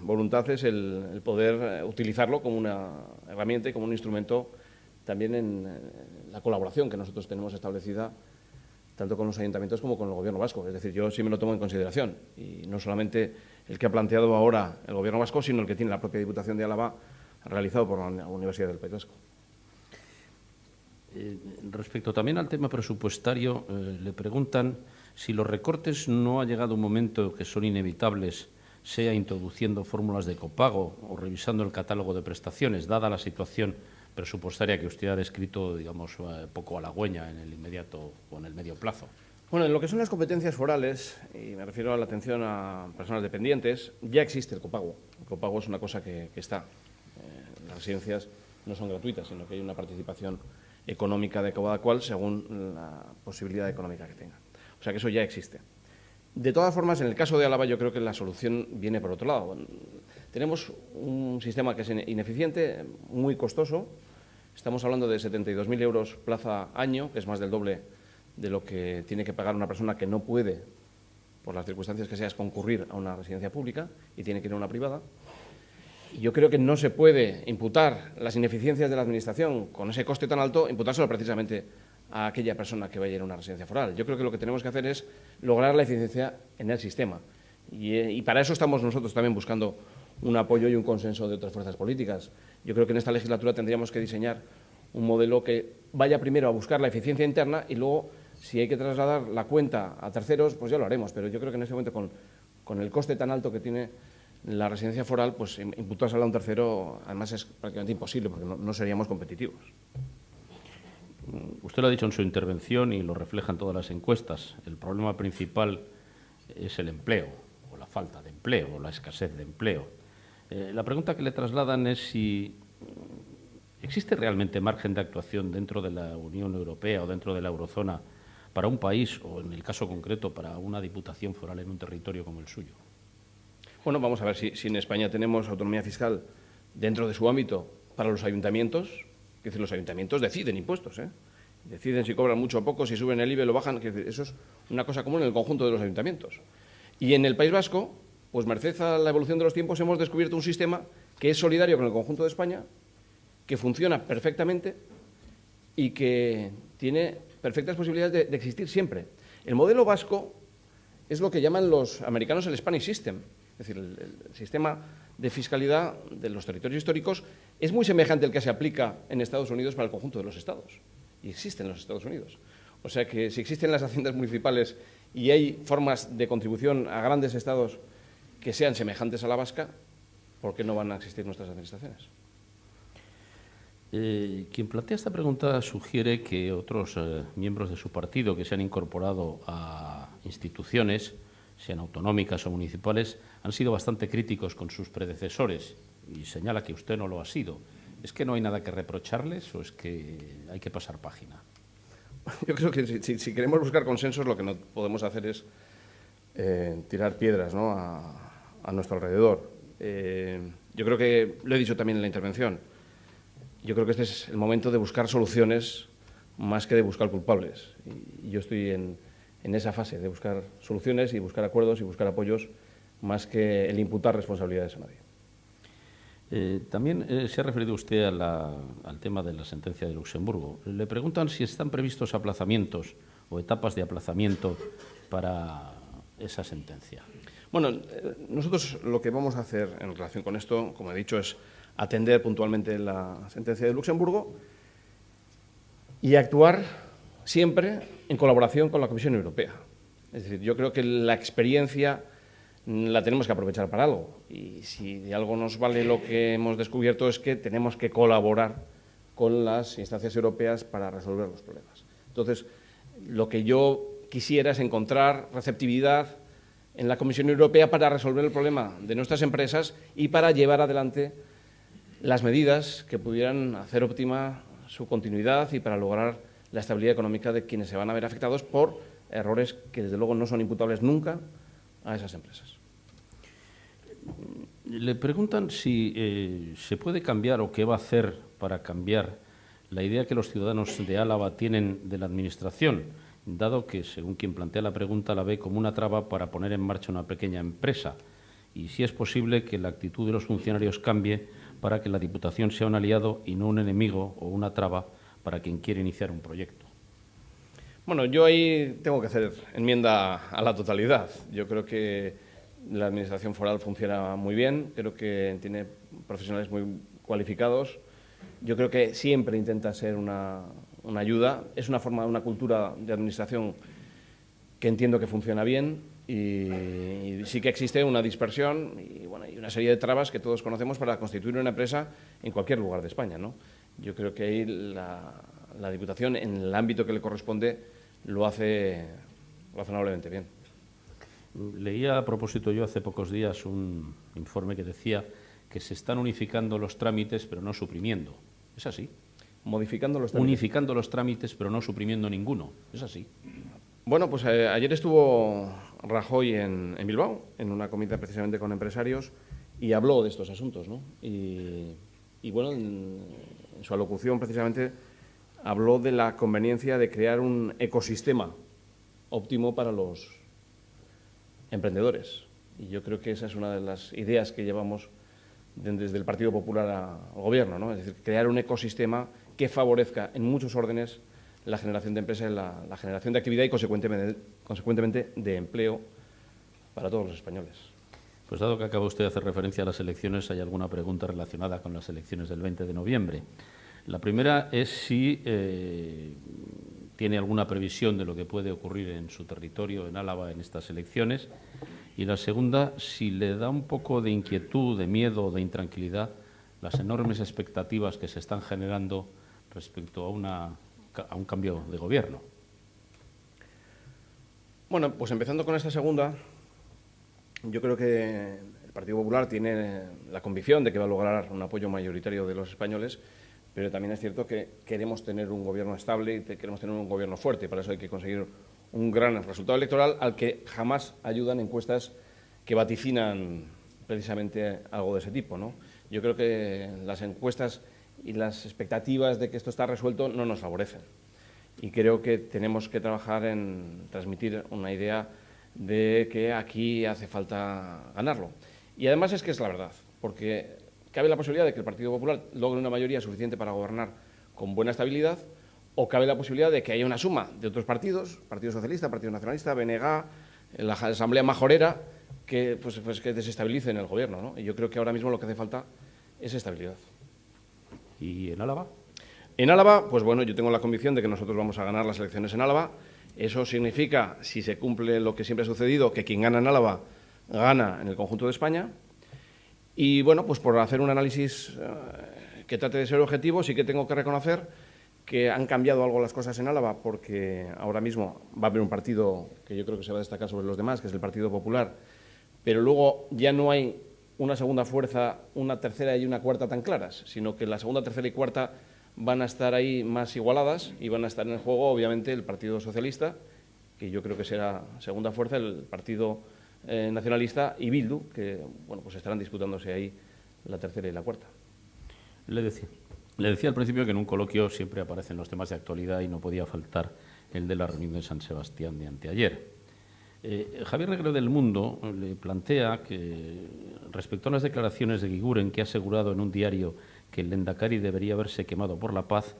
voluntad es el poder utilizarlo como una herramienta y como un instrumento también en la colaboración que nosotros tenemos establecida tanto con los ayuntamientos como con el Gobierno vasco. Es decir, yo sí me lo tomo en consideración, y no solamente el que ha planteado ahora el Gobierno vasco, sino el que tiene la propia Diputación de Álava, realizado por la Universidad del País Vasco. Respecto también al tema presupuestario, le preguntan si los recortes no ha llegado un momento que son inevitables, sea introduciendo fórmulas de copago o revisando el catálogo de prestaciones, dada la situación presupuestaria que usted ha descrito, digamos, poco halagüeña en el inmediato o en el medio plazo. Bueno, en lo que son las competencias forales, y me refiero a la atención a personas dependientes, ya existe el copago. El copago es una cosa que está. Las residencias no son gratuitas, sino que hay una participación económica de cada cual según la posibilidad económica que tenga. O sea que eso ya existe. De todas formas, en el caso de Álava, yo creo que la solución viene por otro lado. Tenemos un sistema que es ineficiente, muy costoso. Estamos hablando de 72.000 euros plaza año, que es más del doble de lo que tiene que pagar una persona que no puede, por las circunstancias que seas, concurrir a una residencia pública y tiene que ir a una privada. Y yo creo que no se puede imputar las ineficiencias de la Administración con ese coste tan alto, imputárselo precisamente a aquella persona que vaya a ir a una residencia foral. Yo creo que lo que tenemos que hacer es lograr la eficiencia en el sistema. Y para eso estamos nosotros también buscando un apoyo y un consenso de otras fuerzas políticas. Yo creo que en esta legislatura tendríamos que diseñar un modelo que vaya primero a buscar la eficiencia interna y luego, si hay que trasladar la cuenta a terceros, pues ya lo haremos. Pero yo creo que en este momento, con el coste tan alto que tiene la residencia foral, pues imputársela a un tercero, además, es prácticamente imposible, porque no seríamos competitivos. Usted lo ha dicho en su intervención y lo reflejan todas las encuestas. El problema principal es el empleo, o la falta de empleo, o la escasez de empleo. La pregunta que le trasladan es si existe realmente margen de actuación dentro de la Unión Europea o dentro de la eurozona para un país, o en el caso concreto para una diputación foral en un territorio como el suyo. Bueno, vamos a ver si en España tenemos autonomía fiscal dentro de su ámbito para los ayuntamientos. Es decir, los ayuntamientos deciden impuestos, deciden si cobran mucho o poco, si suben el IVA o lo bajan. Eso es una cosa común en el conjunto de los ayuntamientos. Y en el País Vasco, pues merced a la evolución de los tiempos, hemos descubierto un sistema que es solidario con el conjunto de España, que funciona perfectamente y que tiene perfectas posibilidades de existir siempre. El modelo vasco es lo que llaman los americanos el Spanish System. Es decir, el sistema de fiscalidad de los territorios históricos es muy semejante al que se aplica en Estados Unidos para el conjunto de los estados. Y existe en los Estados Unidos. O sea que si existen las haciendas municipales y hay formas de contribución a grandes estados que sean semejantes a la vasca, ¿por qué no van a existir nuestras administraciones? Quien plantea esta pregunta sugiere que otros miembros de su partido que se han incorporado a instituciones, sean autonómicas o municipales, han sido bastante críticos con sus predecesores y señala que usted no lo ha sido. ¿Es que no hay nada que reprocharles o es que hay que pasar página? Yo creo que si queremos buscar consensos, lo que no podemos hacer es tirar piedras, ¿no?, a nuestro alrededor. Yo creo que, lo he dicho también en la intervención, yo creo que este es el momento de buscar soluciones más que de buscar culpables. Y yo estoy en esa fase de buscar soluciones y buscar acuerdos y buscar apoyos más que el imputar responsabilidades a nadie. También se ha referido usted al tema de la sentencia de Luxemburgo. Le preguntan si están previstos aplazamientos o etapas de aplazamiento para esa sentencia. Bueno, nosotros lo que vamos a hacer en relación con esto, como he dicho, es atender puntualmente la sentencia de Luxemburgo y actuar siempre en colaboración con la Comisión Europea. Es decir, yo creo que la experiencia la tenemos que aprovechar para algo. Y si de algo nos vale lo que hemos descubierto es que tenemos que colaborar con las instancias europeas para resolver los problemas. Entonces, lo que yo quisiera es encontrar receptividad en la Comisión Europea para resolver el problema de nuestras empresas y para llevar adelante las medidas que pudieran hacer óptima su continuidad y para lograr la estabilidad económica de quienes se van a ver afectados por errores que, desde luego, no son imputables nunca a esas empresas. Le preguntan si se puede cambiar o qué va a hacer para cambiar la idea que los ciudadanos de Álava tienen de la Administración, dado que, según quien plantea la pregunta, la ve como una traba para poner en marcha una pequeña empresa, y si es posible que la actitud de los funcionarios cambie para que la Diputación sea un aliado y no un enemigo o una traba para quien quiere iniciar un proyecto. Bueno, yo ahí tengo que hacer enmienda a la totalidad. Yo creo que la Administración foral funciona muy bien, creo que tiene profesionales muy cualificados. Yo creo que siempre intenta ser una ayuda. Es una cultura de administración que entiendo que funciona bien y sí que existe una dispersión y una serie de trabas que todos conocemos para constituir una empresa en cualquier lugar de España, ¿no? Yo creo que ahí la Diputación, en el ámbito que le corresponde, lo hace razonablemente bien. Leía a propósito yo hace pocos días un informe que decía que se están unificando los trámites pero no suprimiendo. ¿Es así? Modificando los trámites. Unificando los trámites pero no suprimiendo ninguno. ¿Es así? Bueno, pues ayer estuvo Rajoy en Bilbao, en una comida precisamente con empresarios, y habló de estos asuntos, ¿no? Y bueno, en su alocución precisamente habló de la conveniencia de crear un ecosistema óptimo para los emprendedores. Y yo creo que esa es una de las ideas que llevamos desde el Partido Popular al Gobierno, ¿no? Es decir, crear un ecosistema que favorezca en muchos órdenes la generación de empresas, la generación de actividad y, consecuentemente, de empleo para todos los españoles. Pues dado que acaba usted de hacer referencia a las elecciones, hay alguna pregunta relacionada con las elecciones del 20 de noviembre. La primera es si tiene alguna previsión de lo que puede ocurrir en su territorio, en Álava, en estas elecciones. Y la segunda, si le da un poco de inquietud, de miedo, de intranquilidad, las enormes expectativas que se están generando respecto a un cambio de gobierno. Bueno, pues empezando con esta segunda, yo creo que el Partido Popular tiene la convicción de que va a lograr un apoyo mayoritario de los españoles, pero también es cierto que queremos tener un gobierno estable y queremos tener un gobierno fuerte. Para eso hay que conseguir un gran resultado electoral al que jamás ayudan encuestas que vaticinan precisamente algo de ese tipo, ¿no? Yo creo que las encuestas y las expectativas de que esto está resuelto no nos favorecen. Y creo que tenemos que trabajar en transmitir una idea de que aquí hace falta ganarlo. Y además es que es la verdad, porque cabe la posibilidad de que el Partido Popular logre una mayoría suficiente para gobernar con buena estabilidad, o cabe la posibilidad de que haya una suma de otros partidos, Partido Socialista, Partido Nacionalista, BNG, la Asamblea Majorera, que que desestabilicen el gobierno, ¿no? Y yo creo que ahora mismo lo que hace falta es estabilidad. ¿Y en Álava? En Álava, pues bueno, yo tengo la convicción de que nosotros vamos a ganar las elecciones en Álava. Eso significa, si se cumple lo que siempre ha sucedido, que quien gana en Álava gana en el conjunto de España. Y bueno, pues por hacer un análisis que trate de ser objetivo, sí que tengo que reconocer que han cambiado algo las cosas en Álava, porque ahora mismo va a haber un partido que yo creo que se va a destacar sobre los demás, que es el Partido Popular, pero luego ya no hay una segunda fuerza, una tercera y una cuarta tan claras, sino que la segunda, tercera y cuarta van a estar ahí más igualadas y van a estar en el juego, obviamente, el Partido Socialista, que yo creo que será segunda fuerza, el Partido Nacionalista y Bildu, que bueno, pues estarán disputándose ahí la tercera y la cuarta. Le decía al principio que en un coloquio siempre aparecen los temas de actualidad y no podía faltar el de la reunión de San Sebastián de anteayer. Javier Negre del Mundo le plantea que, respecto a unas declaraciones de Eguiguren, que ha asegurado en un diario que el Lehendakari debería haberse quemado por la paz,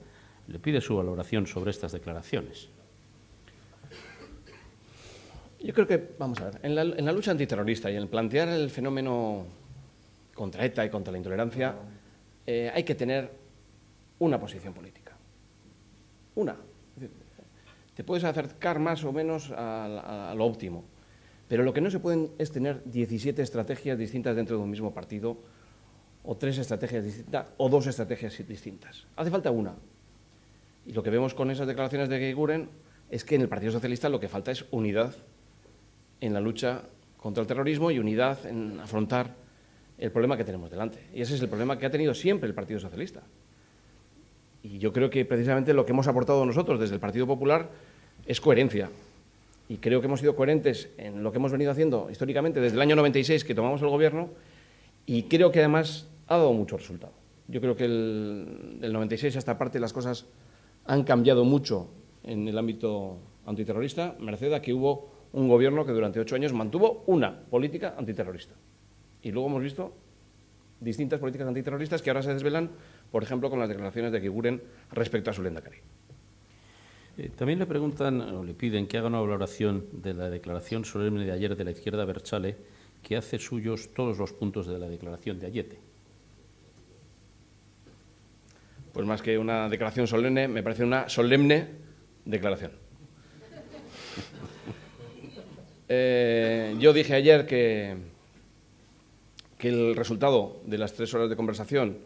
le pide su valoración sobre estas declaraciones. Yo creo que, vamos a ver, en la lucha antiterrorista y en plantear el fenómeno contra ETA y contra la intolerancia, hay que tener una posición política. Una. Te puedes acercar más o menos a lo óptimo, pero lo que no se pueden es tener 17 estrategias distintas dentro de un mismo partido, o 3 estrategias distintas, o 2 estrategias distintas. Hace falta una. Y lo que vemos con esas declaraciones de Eguiguren es que en el Partido Socialista lo que falta es unidad en la lucha contra el terrorismo y unidad en afrontar el problema que tenemos delante. Y ese es el problema que ha tenido siempre el Partido Socialista. Y yo creo que precisamente lo que hemos aportado nosotros desde el Partido Popular es coherencia. Y creo que hemos sido coherentes en lo que hemos venido haciendo históricamente desde el año 96 que tomamos el Gobierno, y creo que además ha dado mucho resultado. Yo creo que del 96 a esta parte las cosas han cambiado mucho en el ámbito antiterrorista, merced a que hubo un Gobierno que durante 8 años mantuvo una política antiterrorista. Y luego hemos visto distintas políticas antiterroristas que ahora se desvelan, por ejemplo, con las declaraciones de Eguiguren respecto a su Lehendakari. También le preguntan o le piden que haga una valoración de la declaración solemne de ayer de la izquierda abertzale, que hace suyos todos los puntos de la declaración de Ayete. Pues más que una declaración solemne, me parece una solemne declaración. Yo dije ayer que el resultado de las 3 horas de conversación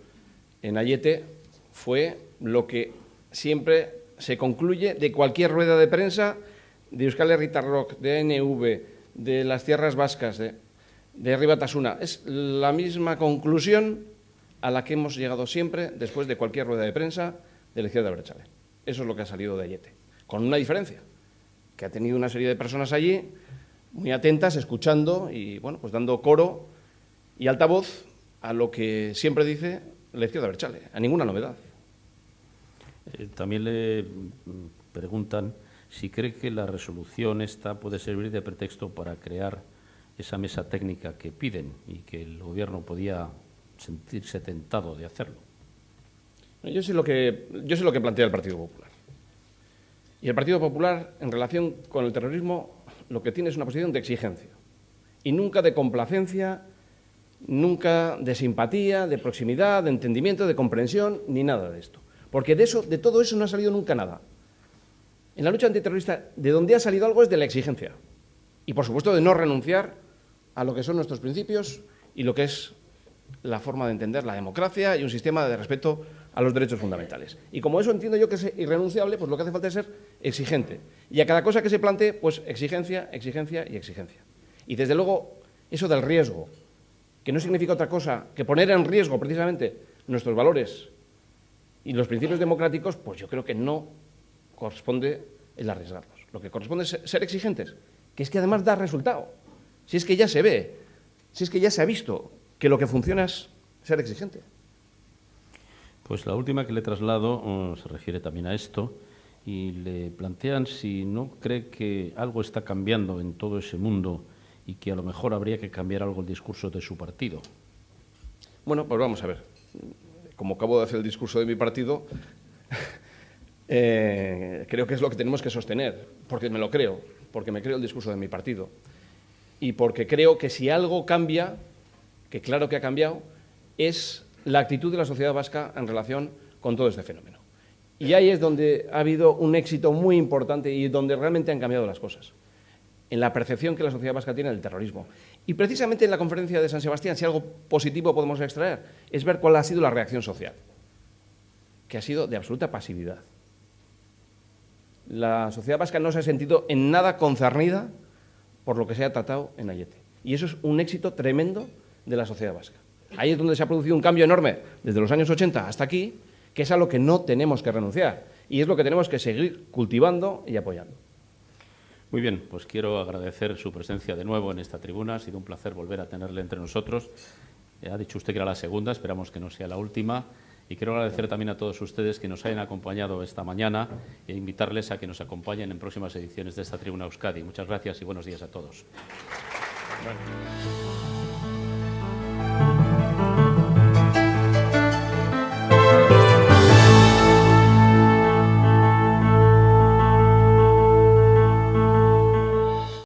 en Ayete fue lo que siempre se concluye de cualquier rueda de prensa de Euskal Herritarrok, de ANV, de las tierras vascas, de Herri Batasuna. Es la misma conclusión a la que hemos llegado siempre después de cualquier rueda de prensa de la izquierda abertzale. Eso es lo que ha salido de Ayete, con una diferencia, que ha tenido una serie de personas allí muy atentas, escuchando y, bueno, pues dando coro y altavoz a lo que siempre dice la izquierda abertzale, a ninguna novedad. También le preguntan si cree que la resolución esta puede servir de pretexto para crear esa mesa técnica que piden y que el Gobierno podía sentirse tentado de hacerlo. Yo sé lo que plantea el Partido Popular. Y el Partido Popular, en relación con el terrorismo, lo que tiene es una posición de exigencia. Y nunca de complacencia, nunca de simpatía, de proximidad, de entendimiento, de comprensión, ni nada de esto. Porque de todo eso no ha salido nunca nada. En la lucha antiterrorista, de donde ha salido algo es de la exigencia. Y, por supuesto, de no renunciar a lo que son nuestros principios y lo que es la forma de entender la democracia y un sistema de respeto a los derechos fundamentales. Y como eso entiendo yo que es irrenunciable, pues lo que hace falta es ser exigente. Y a cada cosa que se plantee, pues exigencia, exigencia y exigencia. Y, desde luego, eso del riesgo, que no significa otra cosa que poner en riesgo precisamente nuestros valores y los principios democráticos, pues yo creo que no corresponde el arriesgarlos. Lo que corresponde es ser exigentes, que es que además da resultado. Si es que ya se ve, si es que ya se ha visto que lo que funciona es ser exigente. Pues la última que le traslado se refiere también a esto y le plantean si no cree que algo está cambiando en todo ese mundo y que a lo mejor habría que cambiar algo el discurso de su partido. Bueno, pues vamos a ver. Como acabo de hacer el discurso de mi partido, creo que es lo que tenemos que sostener, porque me lo creo, porque me creo el discurso de mi partido y porque creo que si algo cambia, que claro que ha cambiado, es la actitud de la sociedad vasca en relación con todo este fenómeno. Y ahí es donde ha habido un éxito muy importante y donde realmente han cambiado las cosas, en la percepción que la sociedad vasca tiene del terrorismo. Y precisamente en la conferencia de San Sebastián, si algo positivo podemos extraer, es ver cuál ha sido la reacción social, que ha sido de absoluta pasividad. La sociedad vasca no se ha sentido en nada concernida por lo que se ha tratado en Ayete. Y eso es un éxito tremendo de la sociedad vasca. Ahí es donde se ha producido un cambio enorme desde los años 80 hasta aquí, que es a lo que no tenemos que renunciar. Y es lo que tenemos que seguir cultivando y apoyando. Muy bien, pues quiero agradecer su presencia de nuevo en esta tribuna. Ha sido un placer volver a tenerle entre nosotros. Ha dicho usted que era la segunda, esperamos que no sea la última. Y quiero agradecer también a todos ustedes que nos hayan acompañado esta mañana e invitarles a que nos acompañen en próximas ediciones de esta Tribuna Euskadi. Muchas gracias y buenos días a todos. Bueno.